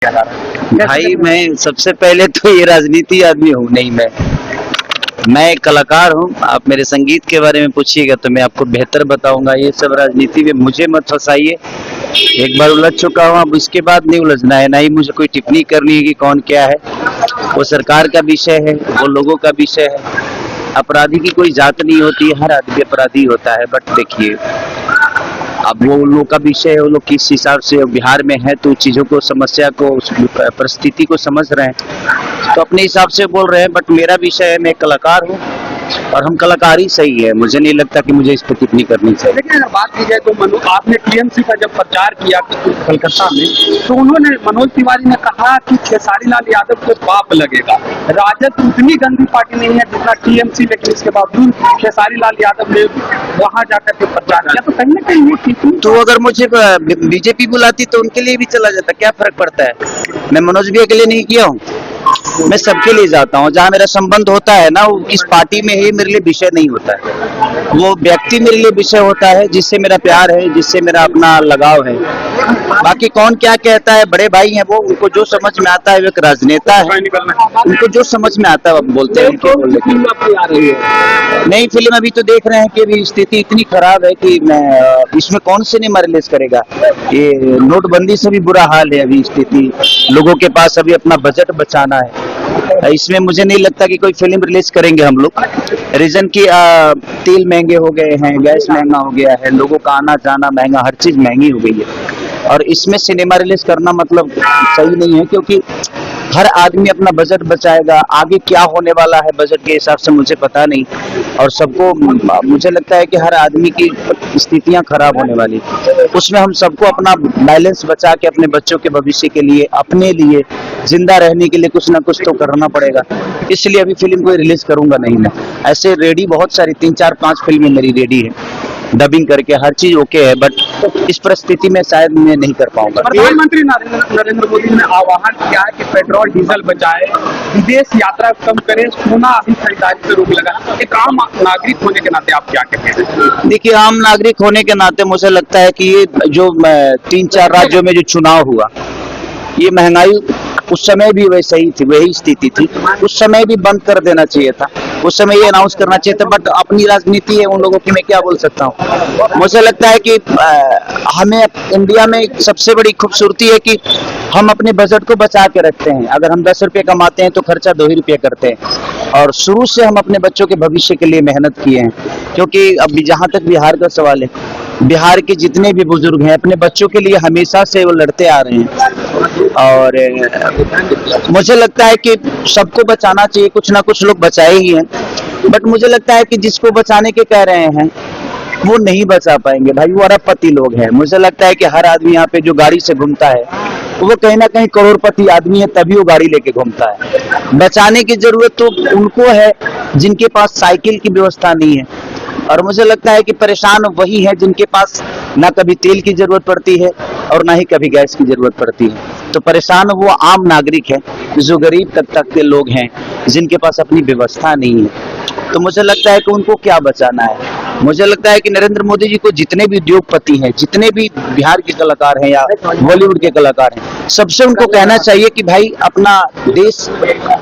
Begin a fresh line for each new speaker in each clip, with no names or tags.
किया जा रहा है।
भाई मैं सबसे पहले तो ये राजनीति आदमी हूँ नहीं, मैं एक कलाकार हूँ। आप मेरे संगीत के बारे में पूछिएगा तो मैं आपको बेहतर बताऊंगा। ये सब राजनीति में मुझे मत फंसाइए। एक बार उलझ चुका हूँ, अब इसके बाद नहीं उलझना है, ना ही मुझे कोई टिप्पणी करनी है कि कौन क्या है। वो सरकार का विषय है, वो लोगों का विषय है। अपराधी की कोई जात नहीं होती, हर आदमी अपराधी होता है। बट देखिए, अब वो उन लोगों का विषय है, वो लोग किस हिसाब से बिहार में है तो चीज़ों को, समस्या को, उस परिस्थिति को समझ रहे हैं तो अपने हिसाब से बोल रहे हैं। बट मेरा विषय है, मैं एक कलाकार हूँ और हम कलाकार ही सही है। मुझे नहीं लगता कि मुझे इस पर टिप्पणी करनी चाहिए।
लेकिन अगर बात की जाए तो आपने टीएमसी का जब प्रचार किया कलकत्ता में, तो उन्होंने, मनोज तिवारी ने कहा कि खेसारी लाल यादव को पाप लगेगा। राजद उतनी गंदी पार्टी नहीं है जितना टीएमसी, लेकिन इसके बावजूद खेसारी लाल यादव ने वहां जाकर के प्रचार किया। तो कहीं ना कहीं वो टिप्पणी,
तो अगर मुझे बीजेपी बुलाती तो उनके लिए भी चला जाता, क्या फर्क पड़ता है? मैं मनोज भैया के लिए नहीं किया हूँ, मैं सबके लिए जाता हूँ। जहाँ मेरा संबंध होता है ना, वो किस पार्टी में है मेरे लिए विषय नहीं होता है, वो व्यक्ति मेरे लिए विषय होता है जिससे मेरा प्यार है, जिससे मेरा अपना लगाव है। बाकी कौन क्या कहता है, बड़े भाई हैं वो, उनको जो समझ में आता है, वो एक राजनेता है, उनको जो समझ में आता है वो बोलते हैं। नई फिल्म अभी तो देख रहे हैं कि अभी स्थिति इतनी खराब है कि मैं इसमें कौन सिनेमा रिलीज करेगा। ये नोटबंदी से भी बुरा हाल है अभी स्थिति, लोगों के पास अभी अपना बजट बचाना है। इसमें मुझे नहीं लगता कि कोई फिल्म रिलीज करेंगे हम लोग। रीजन की तेल महंगे हो गए हैं, गैस महंगा हो गया है, लोगों का आना जाना महंगा, हर चीज महंगी हो गई है। और इसमें सिनेमा रिलीज करना मतलब सही नहीं है, क्योंकि हर आदमी अपना बजट बचाएगा। आगे क्या होने वाला है बजट के हिसाब से मुझे पता नहीं, और सबको, मुझे लगता है कि हर आदमी की स्थितियां खराब होने वाली, उसमें हम सबको अपना बैलेंस बचा के अपने बच्चों के भविष्य के लिए, अपने लिए जिंदा रहने के लिए कुछ ना कुछ तो करना पड़ेगा। इसलिए अभी फिल्म कोई रिलीज करूंगा नहीं मैं। ऐसे रेडी बहुत सारी 3-4-5 फिल्में मेरी रेडी है, डबिंग करके हर चीज ओके है, बट इस परिस्थिति में शायद मैं नहीं कर पाऊंगा।
प्रधानमंत्री नरेंद्र मोदी ने आह्वान किया है कि पेट्रोल डीजल बचाए, विदेश यात्रा कम करें, सोना अभी खरीदारी पर रोक लगा। एक आम नागरिक होने के नाते आप क्या कहते हैं?
देखिए, आम नागरिक होने के नाते मुझे लगता है कि ये जो 3-4 राज्यों में जो चुनाव हुआ, ये महंगाई उस समय भी वैसे ही थी, वही स्थिति थी। उस समय भी बंद कर देना चाहिए था, उस समय ये अनाउंस करना चाहिए था। बट अपनी राजनीति है उन लोगों की, मैं क्या बोल सकता हूँ। मुझे लगता है कि हमें इंडिया में सबसे बड़ी खूबसूरती है कि हम अपने बजट को बचा के रखते हैं। अगर हम 10 रुपये कमाते हैं तो खर्चा 2 ही रुपये करते हैं। और शुरू से हम अपने बच्चों के भविष्य के लिए मेहनत किए हैं, क्योंकि अब जहाँ तक बिहार का सवाल है, बिहार के जितने भी बुजुर्ग हैं अपने बच्चों के लिए हमेशा से वो लड़ते आ रहे हैं। और मुझे लगता है कि सबको बचाना चाहिए, कुछ ना कुछ लोग बचाए ही हैं। बट मुझे लगता है कि जिसको बचाने के कह रहे हैं वो नहीं बचा पाएंगे भाई, वो अरबपति लोग हैं। मुझे लगता है कि हर आदमी यहाँ पे जो गाड़ी से घूमता है वो कहीं ना कहीं करोड़पति आदमी है, तभी वो गाड़ी लेके घूमता है। बचाने की जरूरत तो उनको है जिनके पास साइकिल की व्यवस्था नहीं है। और मुझे लगता है कि परेशान वही है जिनके पास ना कभी तेल की जरूरत पड़ती है और ना ही कभी गैस की जरूरत पड़ती है। तो परेशान वो आम नागरिक है, जो गरीब तक के लोग हैं, जिनके पास अपनी व्यवस्था नहीं है। तो मुझे लगता है कि उनको क्या बचाना है। मुझे लगता है कि नरेंद्र मोदी जी को जितने भी उद्योगपति हैं, जितने भी बिहार के कलाकार हैं या बॉलीवुड के कलाकार हैं, सबसे उनको कहना चाहिए कि भाई अपना देश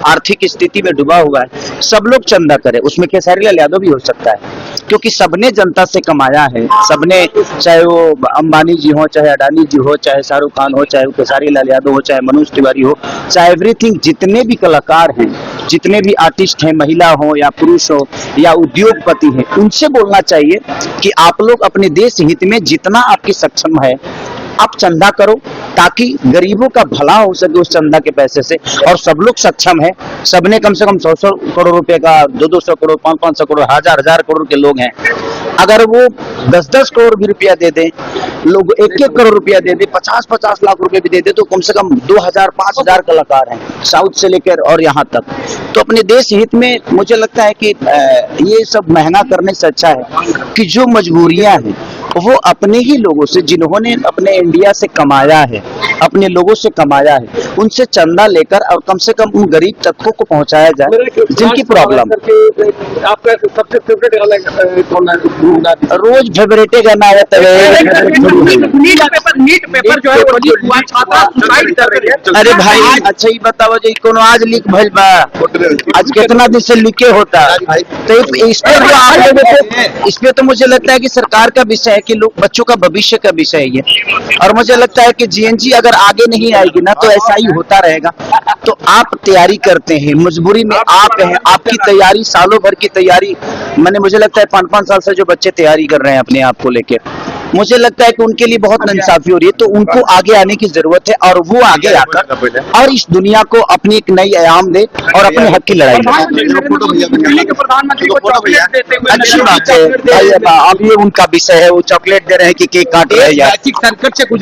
आर्थिक स्थिति में डूबा हुआ है, सब लोग चंदा करें। उसमें खेसारी लाल यादव भी हो सकता है, क्योंकि सबने जनता से कमाया है। सबने, चाहे वो अंबानी जी हो, चाहे अडानी जी हो, चाहे शाहरुख खान हो, चाहे खेसारी लाल यादव हो, चाहे मनोज तिवारी हो, चाहे एवरीथिंग, जितने भी कलाकार हैं, जितने भी आर्टिस्ट हैं, महिला हो या पुरुष हो या उद्योगपति हैं, उनसे बोलना चाहिए कि आप लोग अपने देश हित में जितना आपकी सक्षम है आप चंदा करो, ताकि गरीबों का भला हो सके उस चंदा के पैसे से। और सब लोग सक्षम है, सबने कम से कम 100 करोड़ रुपए का, 200 करोड़, 500 करोड़, 1000 करोड़ के लोग हैं। अगर वो 10 करोड़ भी रुपया दे दें, लोग 1 करोड़ रुपया दे दे, 50 लाख रुपए भी दे दे, तो कम से कम 2000-5000 कलाकार हैं, साउथ से लेकर और यहाँ तक। तो अपने देश हित में मुझे लगता है कि ये सब महंगा करने से अच्छा है कि जो मजबूरियां हैं वो अपने ही लोगों से, जिन्होंने अपने इंडिया से कमाया है, अपने लोगों से कमाया है, उनसे चंदा लेकर और कम से कम उन गरीब तबकों को पहुंचाया जाए जिनकी प्रॉब्लम।
आपका सबसे फेवरेट गाना कौन है?
रोज फेवरेटे गाना आता है।
नीट पेपर जो है वो लीक हुआ, छात्रा सुसाइड कर रही है।
अरे भाई अच्छा ही बताओ जी, कोनो आज लीक भइल बा? आज कितना दिन से लीके होता है? तो इस पे जो आप लोगों को, इस पे तो मुझे लगता है कि सरकार का विषय है कि लोग, बच्चों का भविष्य का विषय है ये। और मुझे लगता है कि जीएनजी अगर आगे नहीं आएगी ना तो ऐसा ही होता रहेगा। तो आप तैयारी करते हैं, मजबूरी में आप हैं, आपकी तैयारी सालों भर की तैयारी, मुझे लगता है 5-5 साल से जो बच्चे तैयारी कर रहे हैं अपने आप को लेकर, मुझे लगता है कि उनके लिए बहुत नाइंसाफी हो रही है। तो उनको आगे आने की जरूरत है और वो आगे आकर और इस दुनिया को अपनी एक नई आयाम दे और अपने हक की लड़ाई लड़े।
प्रधानमंत्री को चॉकलेट देते हुए
अच्छी बात है, अब ये उनका विषय है, वो चॉकलेट दे रहे हैं कि केक काट रहे हैं।
संकट से गुजर